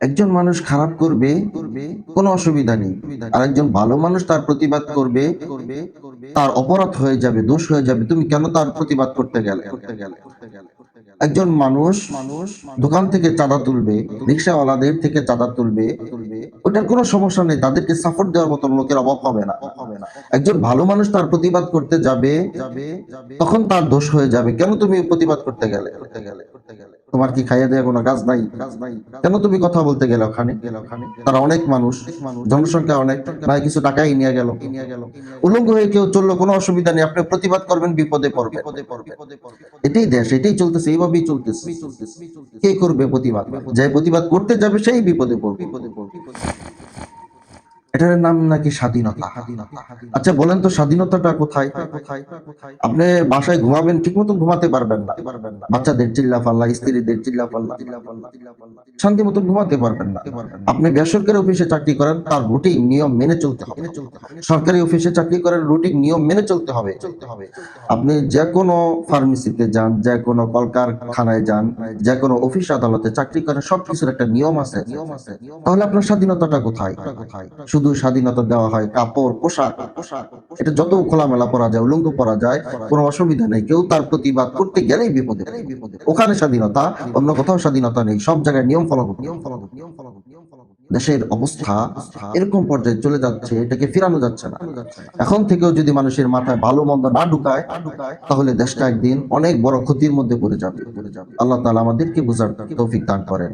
একজন মানুষ খারাপ করবে, কোনো অসুবিধা নেই। আর একজন ভালো মানুষ তার প্রতিবাদ করবে, তার অপরাধ হয়ে যাবে, দোষ হয়ে যাবে। তুমি কেন তার প্রতিবাদ করতে গেলে? একজন মানুষ দোকান থেকে চাঁদা তুলবে, রিক্সাওয়ালাদের থেকে চাঁদা তুলবে, ওটার কোনো সমস্যা নেই। তাদেরকে সাপোর্ট দেওয়ার মতন লোকের অভাব হবে না। একজন ভালো মানুষ তার প্রতিবাদ করতে যাবে, তখন তার দোষ হয়ে যাবে। কেন তুমি প্রতিবাদ করতে গেলে? তোমার কি খাইয়া দেয়া কোনো কাজ নাই? কেন তুমি কথা বলতে গেলে ওখানে? তারা অনেক মানুষ, জনসংখ্যা অনেক, প্রায় কিছু টাকাই নিয়ে গেল। উলঙ্গ হয়ে কেউ চললো, কোনো অসুবিধা নেই। আপনি প্রতিবাদ করবেন, বিপদে পড়বে। এটাই দেশ, এটাই চলতেছে, এইভাবেই চলতেছে। কে করবে প্রতিবাদ? যে প্রতিবাদ করতে যাবে সেই বিপদে পড়বে। এটার নাম নাকি স্বাধীনতা। আচ্ছা বলেন তো, স্বাধীনতাটা কোথায়? আপনি বাসায় ঘুমাবেন, ঠিক মতো ঘুমাতে পারবেন না। বাচ্চাদের চিল্লা পাল্লা, স্ত্রীদের চিল্লা পাল্লা, শান্তি মতো ঘুমাতে পারবেন না। আপনি বেসরকারি অফিসে চাকরি করেন, তার রুটিন নিয়ম মেনে চলতে হবে। সরকারি অফিসে চাকরি করেন, রুটিন নিয়ম মেনে চলতে হবে। আপনি যে কোনো ফার্মেসিতে যান, যে কোনো কলকারখানায় যান, যে কোনো অফিস আদালতে চাকরি করেন, সবকিছুর একটা নিয়ম আছে। তাহলে আপনার স্বাধীনতাটা কোথায়? শুধু স্বাধীনতা দেওয়া হয় কাপড়, পোশাক। এটা যত খোলামেলা পরা যায়, উলঙ্গ পরা যায়, কোনো অসুবিধা নেই। কেউ তার প্রতিবাদ করতে গেলেই বিপদে। ওখানে স্বাধীনতা, অন্য কোথাও স্বাধীনতা নেই। সব জায়গায় নিয়ম ফলো করতে। দেশের অবস্থা এরকম পর্যায়ে চলে যাচ্ছে, এটাকে ফিরানো যাচ্ছে না। এখন থেকেও যদি মানুষের মাথায় ভালো মন্দ না ঢুকায়, তাহলে দেশটা একদিন অনেক বড় ক্ষতির মধ্যে পড়ে যাবে। আল্লাহ তাআলা আমাদেরকে বুঝার তৌফিক দান করেন।